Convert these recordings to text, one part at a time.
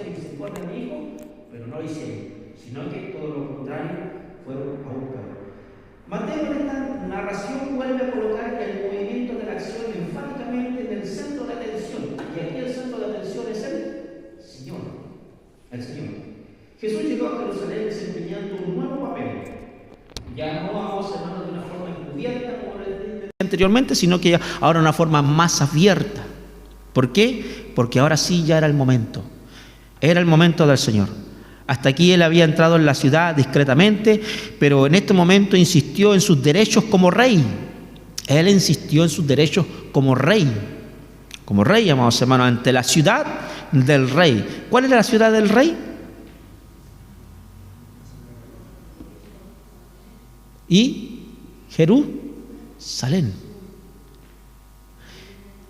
compasión y misericordia a mi hijo, pero no lo hicieron, sino que todo lo contrario, fueron aún peor. Mateo en esta narración vuelve a colocar el movimiento de la acción enfáticamente en el centro de atención, y aquí el centro de atención es el Señor, el Señor. Jesús llegó a Jerusalén desempeñando un nuevo papel, ya no, vamos hermanos, de una forma encubierta como lo dije anteriormente, sino que ahora de una forma más abierta. ¿Por qué? Porque ahora sí ya era el momento del Señor. Hasta aquí él había entrado en la ciudad discretamente, pero en este momento insistió en sus derechos como rey. Él insistió en sus derechos como rey, amados hermanos, ante la ciudad del rey. ¿Cuál era la ciudad del rey? Y Jerusalén.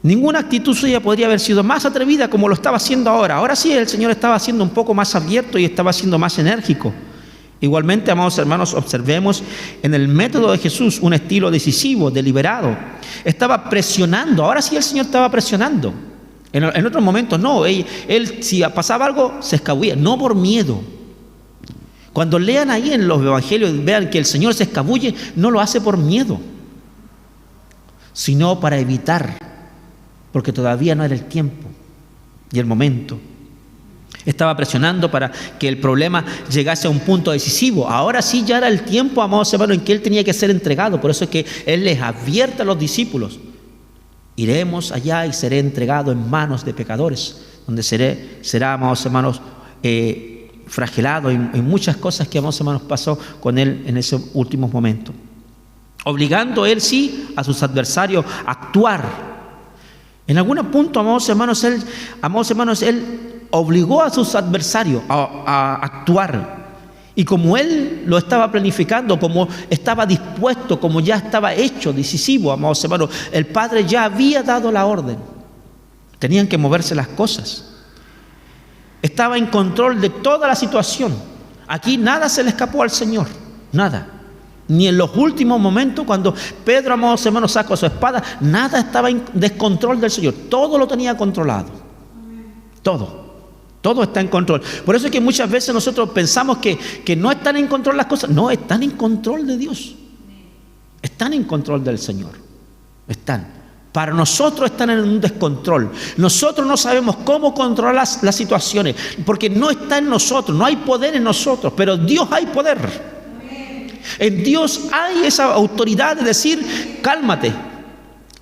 Ninguna actitud suya podría haber sido más atrevida como lo estaba haciendo ahora. Ahora sí el Señor estaba siendo un poco más abierto y estaba siendo más enérgico. Igualmente, amados hermanos, observemos en el método de Jesús un estilo decisivo, deliberado. Estaba presionando. Ahora sí el Señor estaba presionando. En otros momentos no. Él si pasaba algo se escabullía, no por miedo. Cuando lean ahí en los evangelios, vean que el Señor se escabulle, no lo hace por miedo, sino para evitar, porque todavía no era el tiempo y el momento. Estaba presionando para que el problema llegase a un punto decisivo. Ahora sí ya era el tiempo, amados hermanos, en que él tenía que ser entregado. Por eso es que él les advierte a los discípulos: iremos allá y seré entregado en manos de pecadores, donde será, amados hermanos, flagelado en muchas cosas que, amados hermanos, pasó con él en esos últimos momentos, obligando él sí a sus adversarios a actuar. En algún punto, amados hermanos, él obligó a sus adversarios a actuar. Y como él lo estaba planificando, como estaba dispuesto, como ya estaba hecho, decisivo, amados hermanos, el Padre ya había dado la orden. Tenían que moverse las cosas. Estaba en control de toda la situación. Aquí nada se le escapó al Señor, nada. Ni en los últimos momentos, cuando Pedro, amados hermanos, sacó su espada, nada estaba en descontrol del Señor. Todo lo tenía controlado. Todo está en control. Por eso es que muchas veces nosotros pensamos que no están en control las cosas. No, están en control de Dios. Están en control del Señor. Están. Para nosotros están en un descontrol. Nosotros no sabemos cómo controlar las situaciones, porque no está en nosotros, no hay poder en nosotros, pero en Dios hay poder. En Dios hay esa autoridad de decir: cálmate,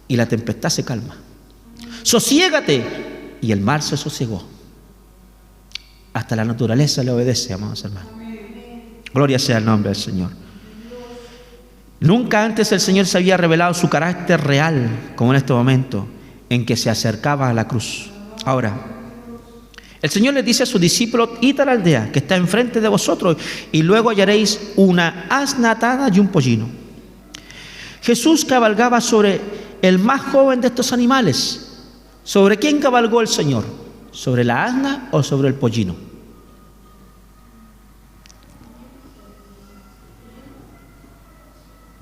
y la tempestad se calma. Sosiégate, y el mar se sosiegó. Hasta la naturaleza le obedece, amados hermanos. Gloria sea el nombre del Señor. Nunca antes el Señor se había revelado su carácter real como en este momento en que se acercaba a la cruz. Ahora, el Señor les dice a sus discípulos: id a la aldea que está enfrente de vosotros y luego hallaréis una asna atada y un pollino. Jesús cabalgaba sobre el más joven de estos animales. ¿Sobre quién cabalgó el Señor? ¿Sobre la asna o sobre el pollino?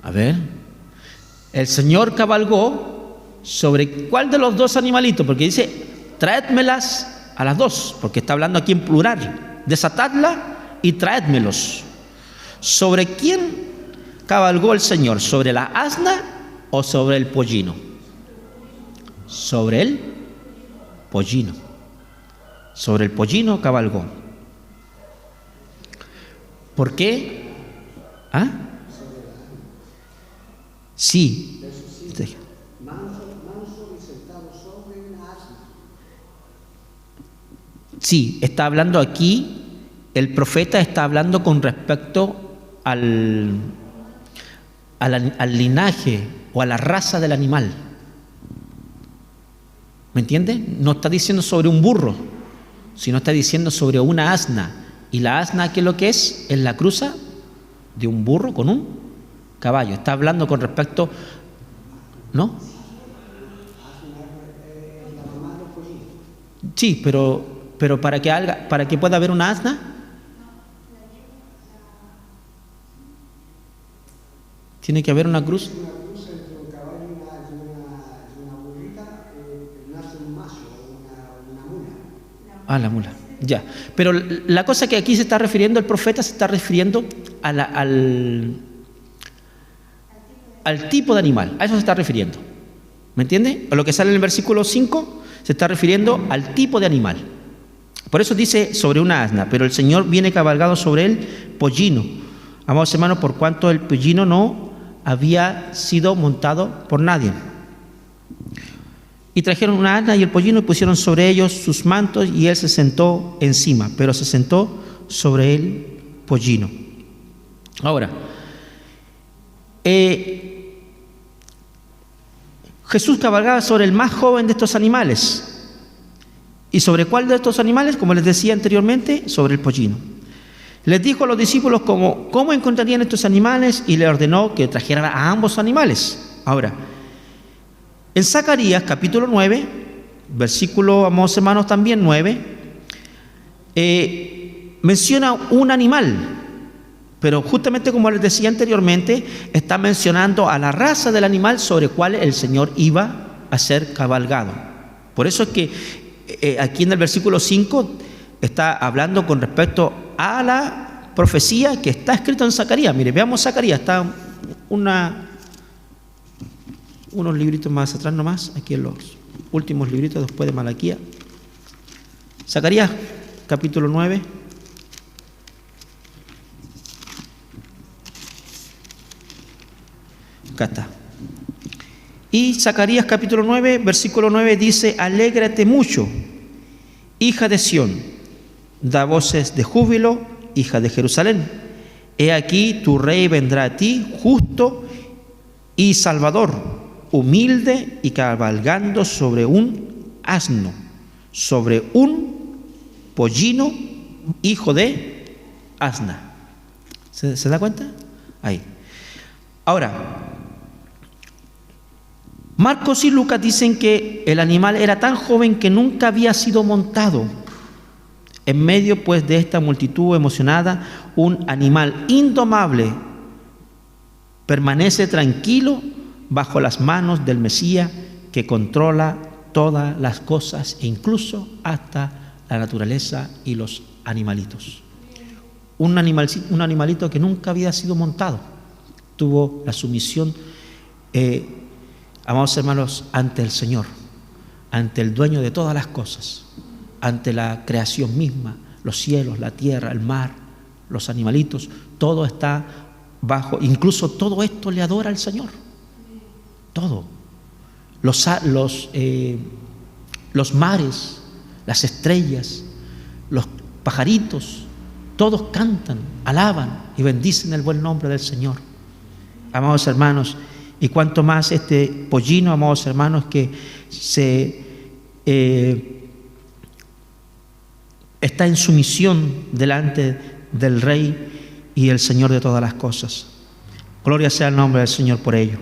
A ver, el Señor cabalgó sobre ¿cuál de los dos animalitos? Porque dice: traédmelas a las dos, porque está hablando aquí en plural. Desatadla y traédmelos. ¿Sobre quién cabalgó el Señor? ¿Sobre la asna o sobre el pollino? Sobre el pollino. Sobre el pollino cabalgó. ¿Por qué? ¿Ah? Sí. Sí, está hablando aquí, el profeta está hablando con respecto al linaje o a la raza del animal. ¿Me entiende? No está diciendo sobre un burro, sino está diciendo sobre una asna. ¿Y la asna qué es lo que es? Es la cruza de un burro con un caballo. Está hablando con respecto, ¿no? Sí, pero para que pueda haber una asna, tiene que haber una cruz. Ah, la mula. Ya, pero la cosa que aquí se está refiriendo, el profeta se está refiriendo al tipo de animal, a eso se está refiriendo. ¿Me entiende? A lo que sale en el versículo 5 se está refiriendo al tipo de animal. Por eso dice sobre una asna, pero el Señor viene cabalgado sobre el pollino. Amados hermanos, por cuanto el pollino no había sido montado por nadie. Y trajeron una asna y el pollino y pusieron sobre ellos sus mantos y él se sentó encima, pero se sentó sobre el pollino. Ahora, Jesús cabalgaba sobre el más joven de estos animales. ¿Y sobre cuál de estos animales? Como les decía anteriormente, sobre el pollino. Les dijo a los discípulos cómo encontrarían estos animales y le ordenó que trajeran a ambos animales. Ahora, en Zacarías capítulo 9, versículo, amados hermanos, también 9, menciona un animal, pero justamente como les decía anteriormente, está mencionando a la raza del animal sobre el cual el Señor iba a ser cabalgado. Por eso es que aquí en el versículo 5 está hablando con respecto a la profecía que está escrita en Zacarías. Mire, veamos Zacarías, está unos libritos más atrás nomás, aquí en los últimos libritos después de Malaquías. Zacarías capítulo 9. Acá está. Y Zacarías capítulo 9, versículo 9 dice: alégrate mucho, hija de Sión, da voces de júbilo, hija de Jerusalén. He aquí tu rey vendrá a ti, justo y salvador, humilde y cabalgando sobre un asno, sobre un pollino, hijo de asna. ¿Se da cuenta? Ahí. Ahora, Marcos y Lucas dicen que el animal era tan joven que nunca había sido montado. En medio, pues, de esta multitud emocionada, un animal indomable permanece tranquilo bajo las manos del Mesías que controla todas las cosas e incluso hasta la naturaleza y los animalitos. Un animalito que nunca había sido montado, tuvo la sumisión, amados hermanos, ante el Señor, ante el dueño de todas las cosas, ante la creación misma, los cielos, la tierra, el mar, los animalitos, todo está bajo, incluso todo esto le adora al Señor. Todo. Los mares, las estrellas, los pajaritos, todos cantan, alaban y bendicen el buen nombre del Señor. Amados hermanos, y cuanto más este pollino, amados hermanos, que está en sumisión delante del Rey y el Señor de todas las cosas. Gloria sea el nombre del Señor por ello.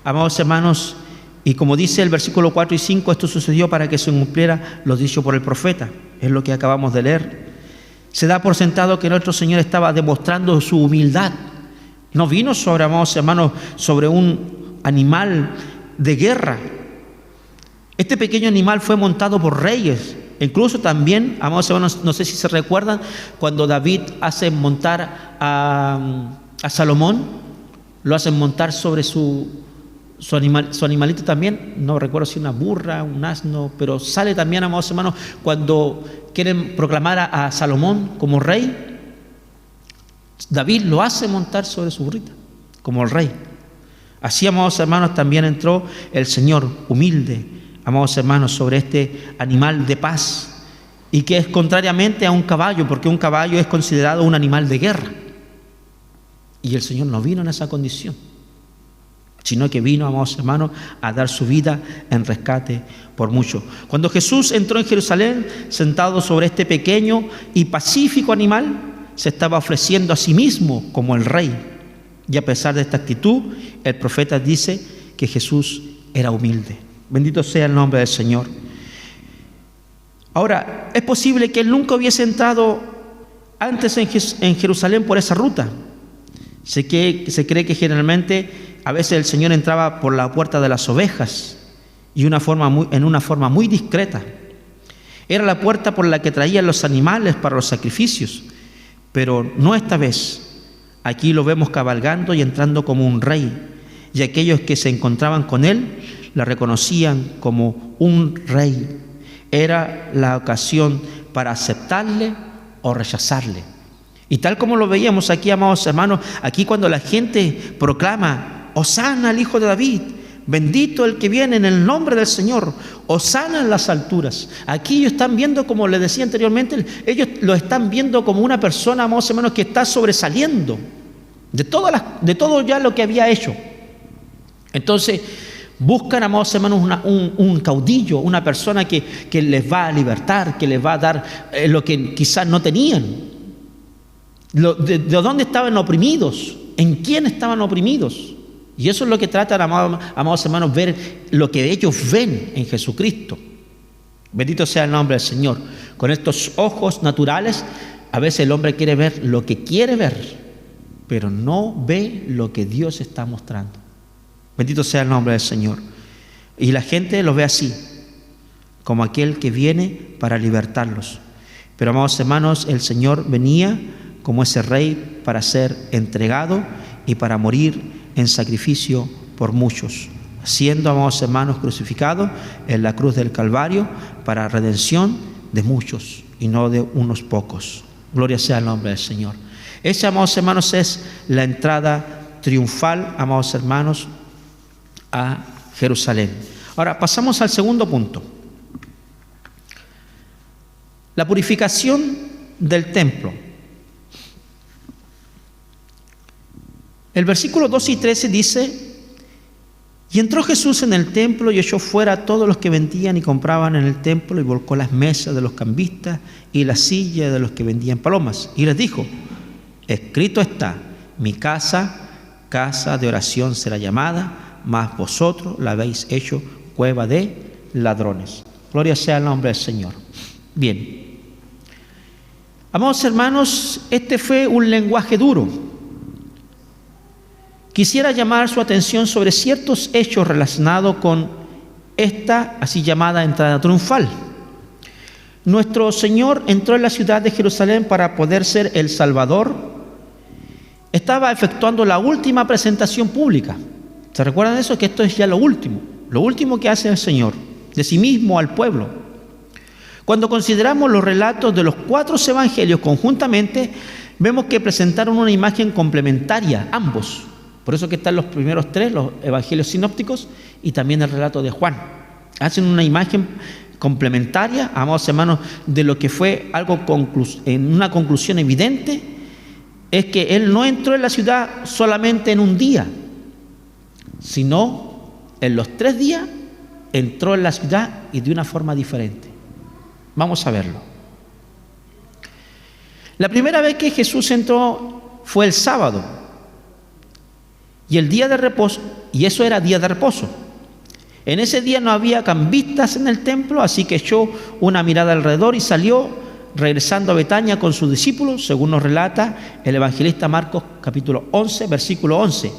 Amados hermanos, y como dice el versículo 4 y 5, esto sucedió para que se cumpliera lo dicho por el profeta. Es lo que acabamos de leer. Se da por sentado que nuestro Señor estaba demostrando su humildad. No vino sobre, amados hermanos, sobre un animal de guerra. Este pequeño animal fue montado por reyes. Incluso también, amados hermanos, no sé si se recuerdan, cuando David hace montar a Salomón, lo hacen montar sobre su animalito también. No recuerdo si una burra, un asno, pero sale también, amados hermanos, cuando quieren proclamar a Salomón como rey, David lo hace montar sobre su burrita, como el rey. Así, amados hermanos, también entró el Señor humilde, amados hermanos, sobre este animal de paz, y que es contrariamente a un caballo, porque un caballo es considerado un animal de guerra. Y el Señor no vino en esa condición, sino que vino, amados hermanos, a dar su vida en rescate por mucho. Cuando Jesús entró en Jerusalén, sentado sobre este pequeño y pacífico animal, se estaba ofreciendo a sí mismo como el Rey. Y a pesar de esta actitud, el profeta dice que Jesús era humilde. Bendito sea el nombre del Señor. Ahora, es posible que él nunca hubiese entrado antes en Jerusalén por esa ruta. Se cree que generalmente a veces el Señor entraba por la puerta de las ovejas y en una forma muy discreta. Era la puerta por la que traían los animales para los sacrificios, pero no esta vez. Aquí lo vemos cabalgando y entrando como un rey, y aquellos que se encontraban con él la reconocían como un rey. Era la ocasión para aceptarle o rechazarle. Y tal como lo veíamos aquí, amados hermanos, aquí cuando la gente proclama: Hosana al Hijo de David, bendito el que viene en el nombre del Señor, hosana en las alturas. Aquí ellos están viendo, como les decía anteriormente, ellos lo están viendo como una persona, amados hermanos, que está sobresaliendo de todo ya lo que había hecho. Entonces buscan, amados hermanos, un caudillo, una persona que les va a libertar, que les va a dar lo que quizás no tenían. ¿De dónde estaban oprimidos? ¿En quién estaban oprimidos? Y eso es lo que tratan, amados hermanos, ver lo que ellos ven en Jesucristo. Bendito sea el nombre del Señor. Con estos ojos naturales, a veces el hombre quiere ver lo que quiere ver, pero no ve lo que Dios está mostrando. Bendito sea el nombre del Señor. Y la gente lo ve así, como aquel que viene para libertarlos. Pero, amados hermanos, el Señor venía como ese rey para ser entregado y para morir en sacrificio por muchos, siendo, amados hermanos, crucificado en la cruz del Calvario para redención de muchos y no de unos pocos. Gloria sea el nombre del Señor. Esa, amados hermanos, es la entrada triunfal, amados hermanos, a Jerusalén. Ahora pasamos al segundo punto: la purificación del templo. El versículo 12 y 13 dice: y entró Jesús en el templo y echó fuera a todos los que vendían y compraban en el templo, y volcó las mesas de los cambistas y las sillas de los que vendían palomas, y les dijo: escrito está, mi casa, casa de oración será llamada, mas vosotros la habéis hecho cueva de ladrones. Gloria sea el nombre del Señor. Bien, amados hermanos, este fue un lenguaje duro. Quisiera llamar su atención sobre ciertos hechos relacionados con esta así llamada entrada triunfal. Nuestro Señor entró en la ciudad de Jerusalén para poder ser el Salvador. Estaba efectuando la última presentación pública. ¿Se recuerdan de eso? Que esto es ya lo último que hace el Señor, de sí mismo al pueblo. Cuando consideramos los relatos de los 4 evangelios conjuntamente, vemos que presentaron una imagen complementaria, ambos. Por eso que están los primeros 3, los evangelios sinópticos, y también el relato de Juan. Hacen una imagen complementaria, amados hermanos, de lo que fue algo en una conclusión evidente, es que Él no entró en la ciudad solamente en un día, sino en los 3 días entró en la ciudad y de una forma diferente. Vamos a verlo. La primera vez que Jesús entró fue el sábado. Y el día de reposo, y eso era día de reposo. En ese día no había cambistas en el templo, así que echó una mirada alrededor y salió, regresando a Betania con sus discípulos, según nos relata el evangelista Marcos capítulo 11, versículo 11.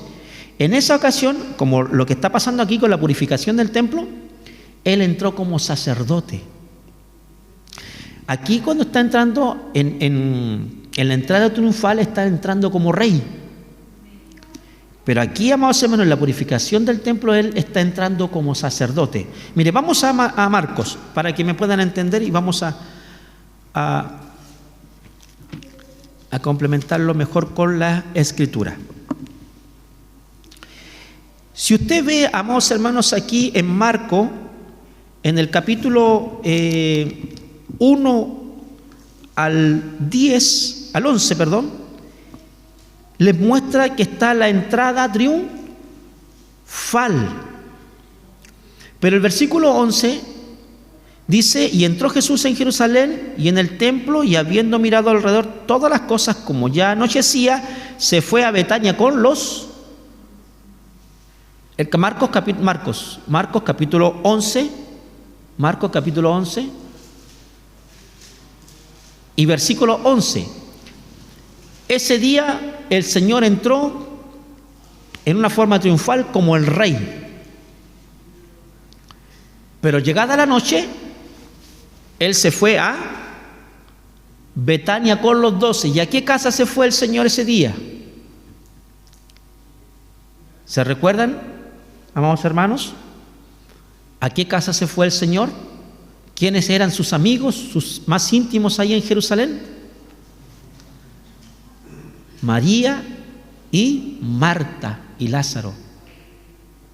En esa ocasión, como lo que está pasando aquí con la purificación del templo, Él entró como sacerdote. Aquí cuando está entrando en la entrada triunfal, está entrando como rey. Pero aquí, amados hermanos, en la purificación del templo, Él está entrando como sacerdote. Mire, vamos a Marcos, para que me puedan entender, y vamos a complementarlo mejor con la Escritura. Si usted ve, amados hermanos, aquí en Marcos, en el capítulo 1 al 11, les muestra que está la entrada triunfal. Pero el versículo 11 dice: y entró Jesús en Jerusalén y en el templo, y habiendo mirado alrededor todas las cosas, como ya anochecía, se fue a Betania con los... Marcos capítulo 11, y versículo 11. Ese día el Señor entró en una forma triunfal como el rey. Pero llegada la noche, Él se fue a Betania con los 12. ¿Y a qué casa se fue el Señor ese día? ¿Se recuerdan, amados hermanos? ¿A qué casa se fue el Señor? ¿Quiénes eran sus amigos, sus más íntimos ahí en Jerusalén? María y Marta y Lázaro.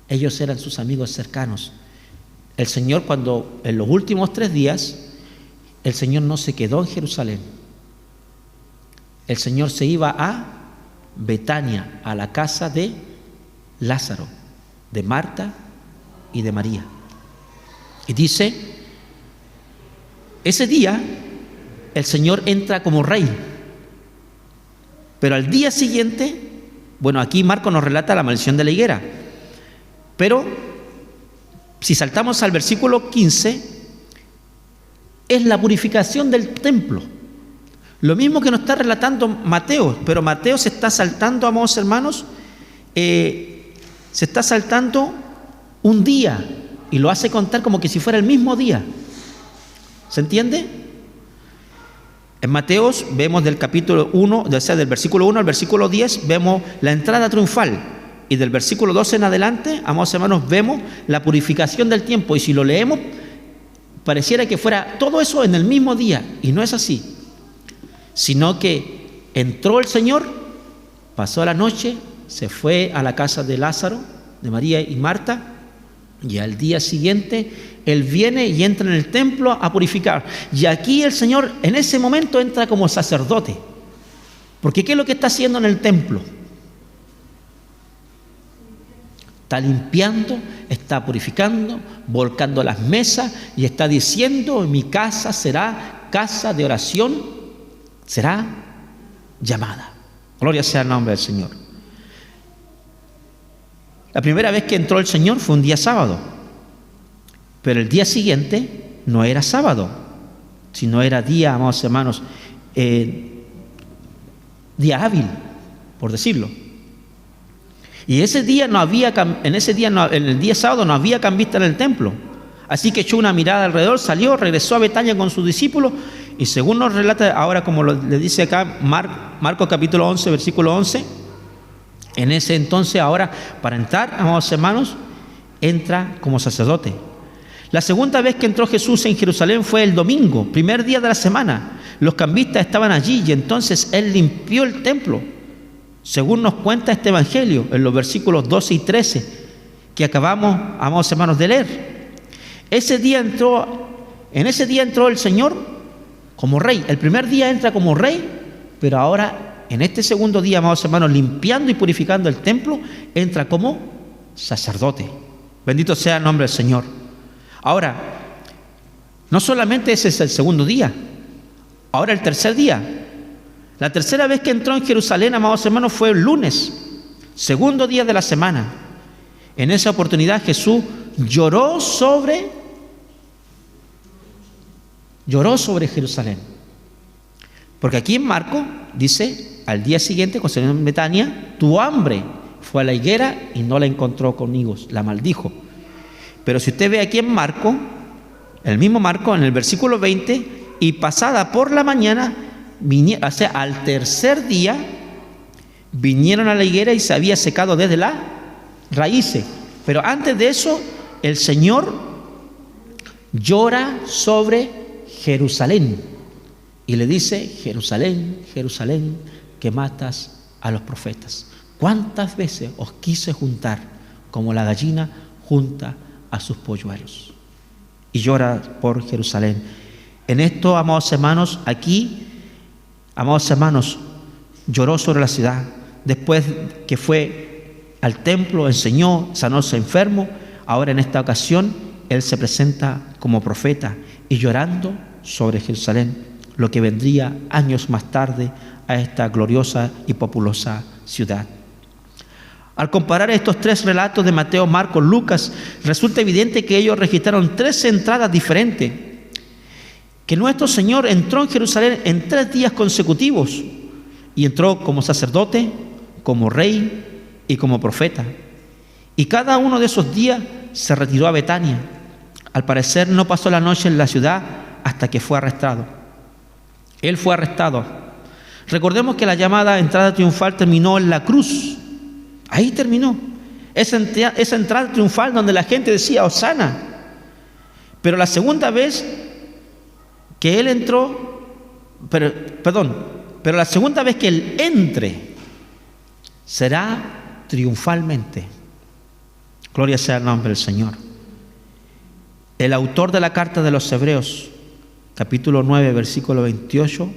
Ellos eran sus amigos cercanos. El Señor, cuando en los últimos 3 días, el Señor no se quedó en Jerusalén. El Señor se iba a Betania, a la casa de Lázaro, de Marta y de María. Y dice, ese día el Señor entra como rey. Pero al día siguiente, bueno, aquí Marcos nos relata la maldición de la higuera. Pero si saltamos al versículo 15, es la purificación del templo. Lo mismo que nos está relatando Mateo, pero Mateo se está saltando, amados hermanos, se está saltando un día y lo hace contar como que si fuera el mismo día. ¿Se entiende? En Mateo vemos del capítulo 1, o sea, del versículo 1 al versículo 10, vemos la entrada triunfal. Y del versículo 12 en adelante, amados hermanos, vemos la purificación del tiempo. Y si lo leemos, pareciera que fuera todo eso en el mismo día. Y no es así. Sino que entró el Señor, pasó la noche, se fue a la casa de Lázaro, de María y Marta, y al día siguiente Él viene y entra en el templo a purificar. Y aquí el Señor en ese momento entra como sacerdote. Porque ¿qué es lo que está haciendo en el templo? Está limpiando, está purificando, volcando las mesas y está diciendo: mi casa será casa de oración, será llamada. Gloria sea el nombre del Señor. La primera vez que entró el Señor fue un día sábado, pero el día siguiente no era sábado, sino era día, amados hermanos, día hábil, por decirlo. Y ese día no había, en el día sábado no había cambista en el templo. Así que echó una mirada alrededor, salió, regresó a Betania con sus discípulos, y según nos relata ahora, como le dice acá Marcos capítulo 11, versículo 11, en ese entonces ahora, para entrar, amados hermanos, entra como sacerdote. La segunda vez que entró Jesús en Jerusalén fue el domingo, primer día de la semana. Los cambistas estaban allí y entonces Él limpió el templo, según nos cuenta este evangelio en los versículos 12 y 13 que acabamos, amados hermanos, de leer. En ese día entró el Señor como rey. El primer día entra como rey, pero ahora en este segundo día, amados hermanos, limpiando y purificando el templo, entra como sacerdote. Bendito sea el nombre del Señor. Ahora, no solamente ese es el segundo día, ahora el tercer día. La tercera vez que entró en Jerusalén, amados hermanos, fue el lunes, segundo día de la semana. En esa oportunidad Jesús lloró sobre Jerusalén. Porque aquí en Marcos dice, al día siguiente, cuando se vino en Betania, tuvo hambre, fue a la higuera y no la encontró con higos, la maldijo. Pero si usted ve aquí en Marcos, el mismo Marcos, en el versículo 20, y pasada por la mañana, o sea, al tercer día, vinieron a la higuera y se había secado desde las raíces. Pero antes de eso, el Señor llora sobre Jerusalén y le dice: Jerusalén, Jerusalén, que matas a los profetas. ¿Cuántas veces os quise juntar como la gallina junta a sus polluelos? Y llora por Jerusalén. En esto, amados hermanos, aquí, amados hermanos, lloró sobre la ciudad. Después que fue al templo, enseñó, sanó a su enfermo, ahora en esta ocasión Él se presenta como profeta y llorando sobre Jerusalén, lo que vendría años más tarde a esta gloriosa y populosa ciudad. Al comparar estos 3 relatos de Mateo, Marcos, Lucas, resulta evidente que ellos registraron 3 entradas diferentes. Que nuestro Señor entró en Jerusalén en 3 días consecutivos y entró como sacerdote, como rey y como profeta. Y cada uno de esos días se retiró a Betania. Al parecer no pasó la noche en la ciudad hasta que fue arrestado. Él fue arrestado. Recordemos que la llamada entrada triunfal terminó en la cruz. Ahí terminó. Esa entrada triunfal donde la gente decía Hosana. Pero la segunda vez que él entró, pero la segunda vez que él entre será triunfalmente. Gloria sea el nombre del Señor. El autor de la carta de los Hebreos, capítulo 9, versículo 28,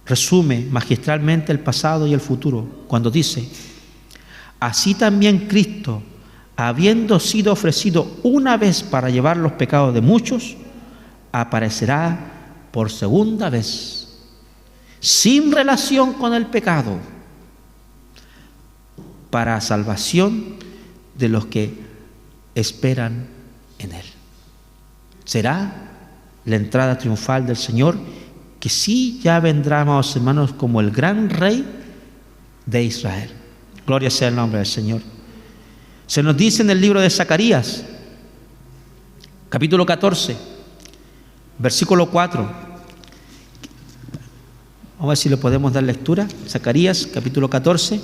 resume magistralmente el pasado y el futuro cuando dice: así también Cristo, habiendo sido ofrecido una vez para llevar los pecados de muchos, aparecerá por segunda vez, sin relación con el pecado, para salvación de los que esperan en Él. Será la entrada triunfal del Señor, que sí ya vendrá, amados hermanos, como el gran Rey de Israel. Gloria sea el nombre del Señor. Se nos dice en el libro de Zacarías, capítulo 14, versículo 4. Vamos a ver si le podemos dar lectura. Zacarías, capítulo 14.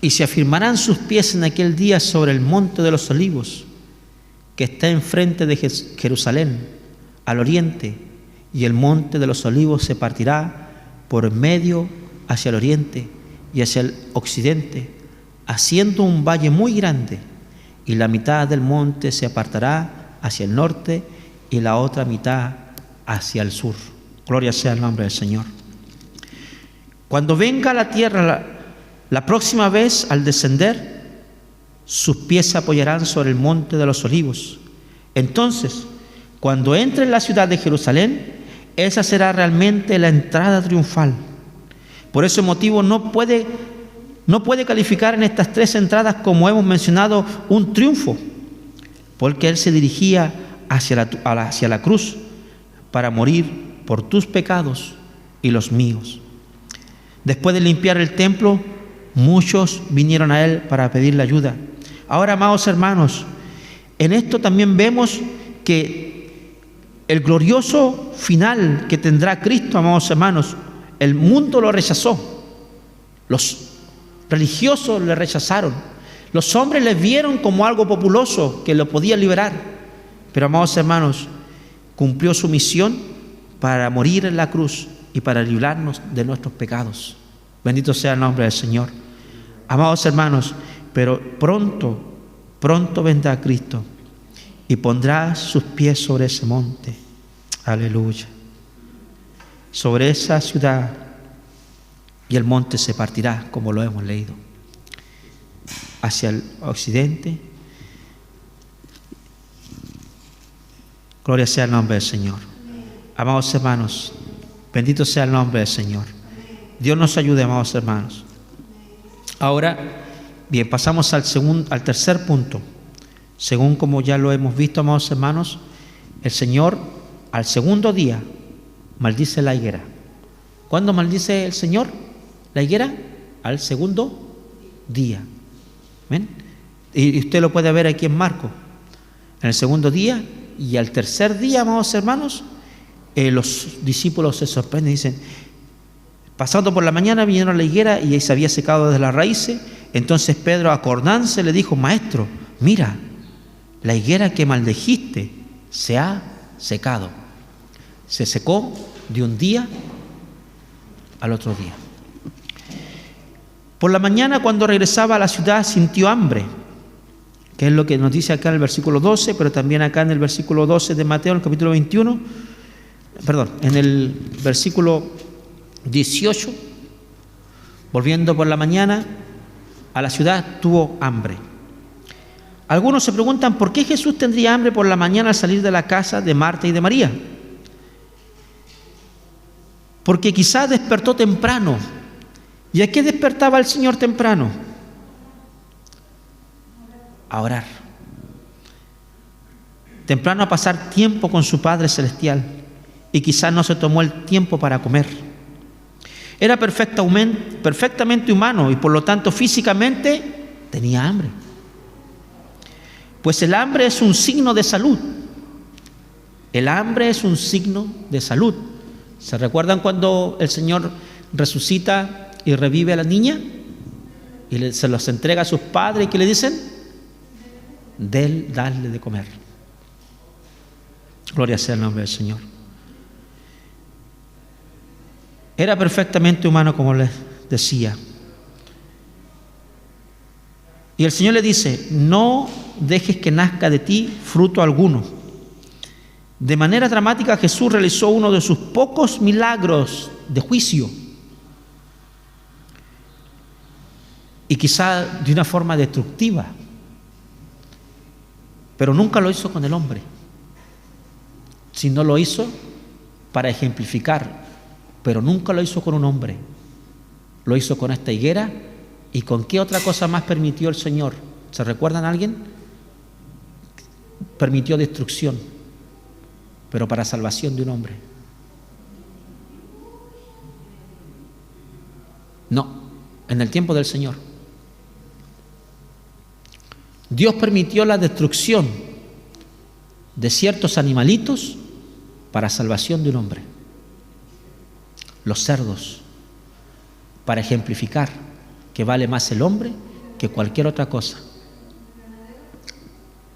Y se afirmarán sus pies en aquel día sobre el monte de los olivos, que está enfrente de Jerusalén, al oriente, y el monte de los olivos se partirá por medio hacia el oriente y hacia el occidente, haciendo un valle muy grande, y la mitad del monte se apartará hacia el norte y la otra mitad hacia el sur. Gloria sea el nombre del Señor. Cuando venga a la tierra la próxima vez, al descender, sus pies se apoyarán sobre el monte de los olivos. Entonces, cuando entre en la ciudad de Jerusalén, esa será realmente la entrada triunfal. Por ese motivo no puede calificar en estas tres entradas, como hemos mencionado, un triunfo, porque Él se dirigía hacia la cruz para morir por tus pecados y los míos. Después de limpiar el templo, muchos vinieron a Él para pedirle ayuda. Ahora, amados hermanos, en esto también vemos que el glorioso final que tendrá Cristo, amados hermanos, el mundo lo rechazó. Los religiosos le rechazaron. Los hombres le vieron como algo populoso que lo podía liberar. Pero, amados hermanos, cumplió su misión para morir en la cruz y para librarnos de nuestros pecados. Bendito sea el nombre del Señor. Amados hermanos, pero pronto vendrá Cristo y pondrá sus pies sobre ese monte. Aleluya. Sobre esa ciudad, y el monte se partirá, como lo hemos leído, hacia el occidente. Gloria sea el nombre del Señor. Amados hermanos, bendito sea el nombre del Señor. Dios nos ayude, amados hermanos. Ahora, bien, pasamos al tercer punto. Según como ya lo hemos visto, amados hermanos, el Señor al segundo día maldice la higuera. ¿Cuándo maldice el Señor la higuera? Al segundo día. ¿Ven? Y usted lo puede ver aquí en Marcos. En el segundo día y al tercer día, amados hermanos, los discípulos se sorprenden y dicen: pasando por la mañana vinieron a la higuera y se había secado desde las raíces. Entonces Pedro, acordándose, le dijo: Maestro, mira, la higuera que maldijiste se ha secado. Se secó de un día al otro día. Por la mañana, cuando regresaba a la ciudad, sintió hambre, que es lo que nos dice acá en el versículo 12, pero también acá en el versículo 12 de Mateo, en el capítulo 21, en el versículo 18, volviendo por la mañana a la ciudad, tuvo hambre. Algunos se preguntan por qué Jesús tendría hambre por la mañana al salir de la casa de Marta y de María. Porque quizás despertó temprano. ¿Y a qué despertaba el Señor temprano? A orar. Temprano a pasar tiempo con su Padre Celestial. y quizás no se tomó el tiempo para comer. Era perfectamente humano y por lo tanto físicamente tenía hambre. Pues el hambre es un signo de salud. El hambre es un signo de salud. ¿Se recuerdan cuando el Señor resucita y revive a la niña? Y se los entrega a sus padres, ¿y qué le dicen? Darle de comer. Gloria sea el nombre del Señor. Era perfectamente humano, como les decía. Y el Señor le dice: no dejes que nazca de ti fruto alguno. De manera dramática, Jesús realizó uno de sus pocos milagros de juicio. Y quizá de una forma destructiva. Pero nunca lo hizo con el hombre, sino lo hizo para ejemplificar. Pero nunca lo hizo con un hombre. Lo hizo con esta higuera. ¿Y con qué otra cosa más permitió el Señor? ¿Se recuerdan a alguien? Permitió destrucción, pero para salvación de un hombre. No, en el tiempo del Señor. Dios permitió la destrucción de ciertos animalitos para salvación de un hombre. Los cerdos, para ejemplificar que vale más el hombre que cualquier otra cosa.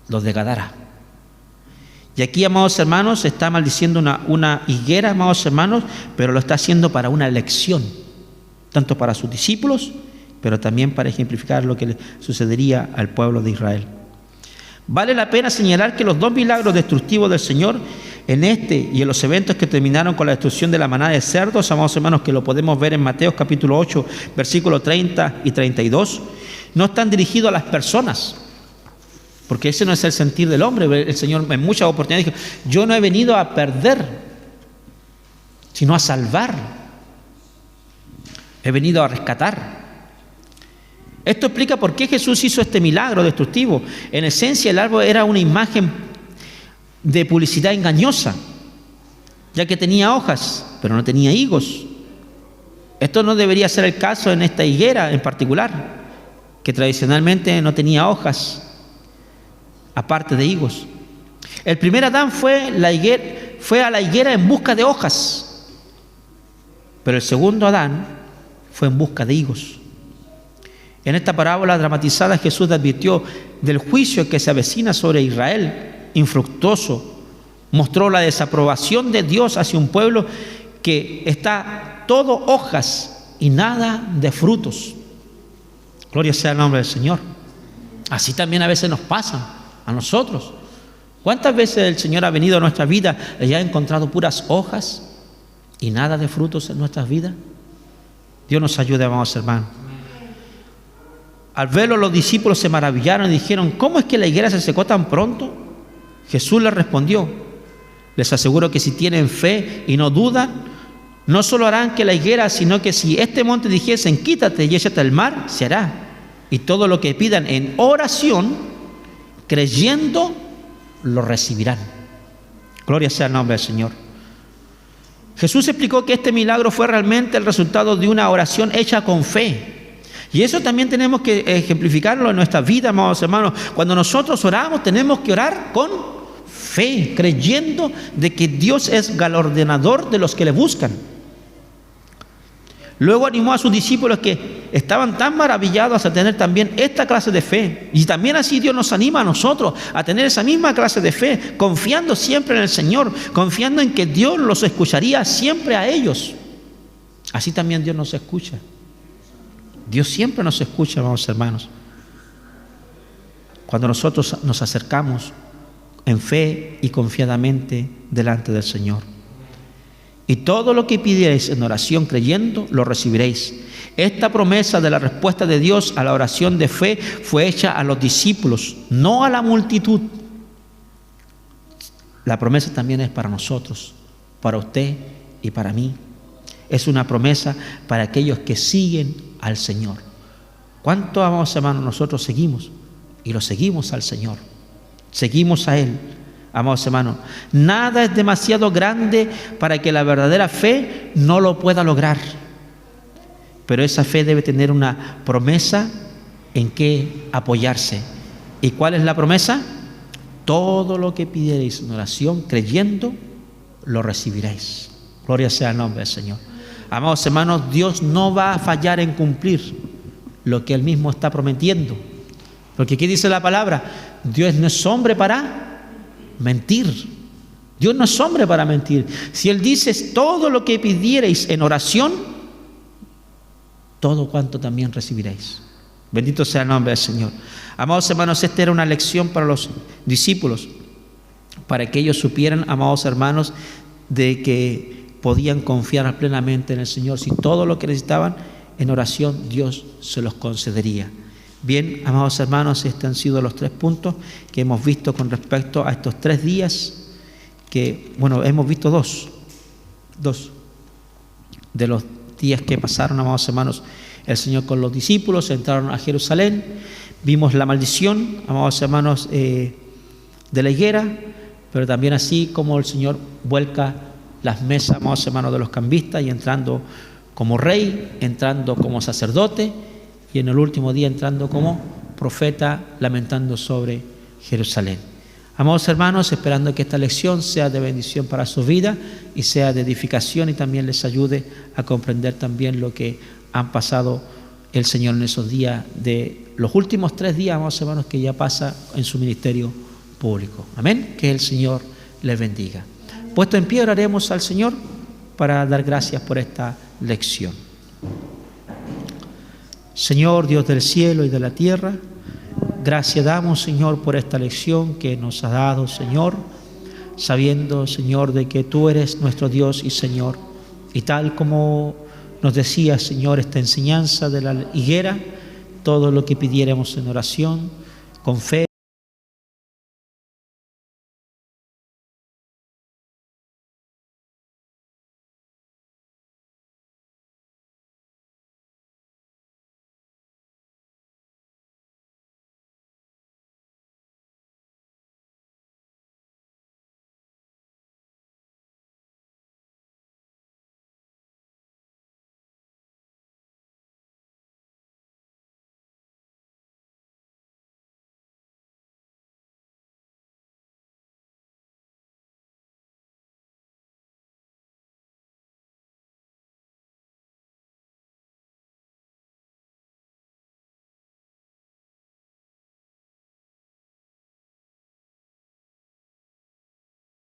Los de Gadara. Y aquí, amados hermanos, está maldiciendo una higuera, amados hermanos, pero lo está haciendo para una lección, tanto para sus discípulos, pero también para ejemplificar lo que le sucedería al pueblo de Israel. Vale la pena señalar que los dos milagros destructivos del Señor en este y en los eventos que terminaron con la destrucción de la manada de cerdos, amados hermanos, que lo podemos ver en Mateo capítulo 8, versículos 30 y 32, no están dirigidos a las personas, porque ese no es el sentir del hombre. El Señor en muchas oportunidades dijo: yo no he venido a perder, sino a salvar. He venido a rescatar. Esto explica por qué Jesús hizo este milagro destructivo. En esencia, el árbol era una imagen de publicidad engañosa, ya que tenía hojas, pero no tenía higos. Esto no debería ser el caso en esta higuera en particular, que tradicionalmente no tenía hojas, aparte de higos. El primer Adán fue a la higuera en busca de hojas, pero el segundo Adán fue en busca de higos. En esta parábola dramatizada, Jesús advirtió del juicio que se avecina sobre Israel, infructuoso. Mostró la desaprobación de Dios hacia un pueblo que está todo hojas y nada de frutos. Gloria sea el nombre del Señor. Así también a veces nos pasa a nosotros. ¿Cuántas veces el Señor ha venido a nuestra vida y ha encontrado puras hojas y nada de frutos en nuestras vidas? Dios nos ayude, amados hermanos. Al verlo, los discípulos se maravillaron y dijeron: ¿cómo es que la higuera se secó tan pronto? Jesús les respondió: les aseguro que si tienen fe y no dudan, no solo harán que la higuera, sino que si este monte dijesen: quítate y échate al mar, se hará. Y todo lo que pidan en oración, creyendo, lo recibirán. Gloria sea el nombre del Señor. Jesús explicó que este milagro fue realmente el resultado de una oración hecha con fe. Y eso también tenemos que ejemplificarlo en nuestra vida, amados hermanos. Cuando nosotros oramos, tenemos que orar con fe, creyendo de que Dios es galardonador de los que le buscan. Luego animó a sus discípulos que estaban tan maravillados a tener también esta clase de fe. Y también así Dios nos anima a nosotros a tener esa misma clase de fe, confiando siempre en el Señor, confiando en que Dios los escucharía siempre a ellos. Así también Dios nos escucha. Dios siempre nos escucha, amados hermanos, cuando nosotros nos acercamos en fe y confiadamente delante del Señor. Y todo lo que pidierais en oración creyendo, lo recibiréis. Esta promesa de la respuesta de Dios a la oración de fe fue hecha a los discípulos, no a la multitud. La promesa también es para nosotros, para usted y para mí. Es una promesa para aquellos que siguen al Señor. ¿Cuánto, amados hermanos, nosotros seguimos? Y lo seguimos al Señor. Seguimos a Él, Amados hermanos, nada es demasiado grande para que la verdadera fe no lo pueda lograr. Pero esa fe debe tener una promesa en que apoyarse. ¿Y cuál es la promesa? Todo lo que pidierais en oración, creyendo, lo recibiréis. Gloria sea el nombre del Señor. Amados hermanos, Dios no va a fallar en cumplir lo que Él mismo está prometiendo. Porque aquí dice la palabra, Dios no es hombre para mentir. Dios no es hombre para mentir. Si Él dice todo lo que pidierais en oración, todo cuanto también recibiréis. Bendito sea el nombre del Señor. Amados hermanos, esta era una lección para los discípulos, para que ellos supieran, amados hermanos, de que podían confiar plenamente en el Señor. Si todo lo que necesitaban en oración, Dios se los concedería. Bien, amados hermanos, estos han sido los 3 puntos que hemos visto con respecto a estos 3 días, que, bueno, hemos visto dos de los días que pasaron, amados hermanos, el Señor con los discípulos, entraron a Jerusalén, vimos la maldición, amados hermanos, de la higuera, pero también así como el Señor vuelca las mesas, amados hermanos, de los cambistas, y entrando como rey, entrando como sacerdote, y en el último día entrando como profeta, lamentando sobre Jerusalén. Amados hermanos, esperando que esta lección sea de bendición para su vida y sea de edificación, y también les ayude a comprender también lo que han pasado el Señor en esos días, de los últimos 3 días, amados hermanos, que ya pasa en su ministerio público. Amén. Que el Señor les bendiga. Puesto en pie, oraremos al Señor para dar gracias por esta lección. Señor, Dios del cielo y de la tierra, gracias damos, Señor, por esta lección que nos has dado, Señor, sabiendo, Señor, de que tú eres nuestro Dios y Señor. Y tal como nos decía, Señor, esta enseñanza de la higuera, todo lo que pidiéramos en oración, con fe,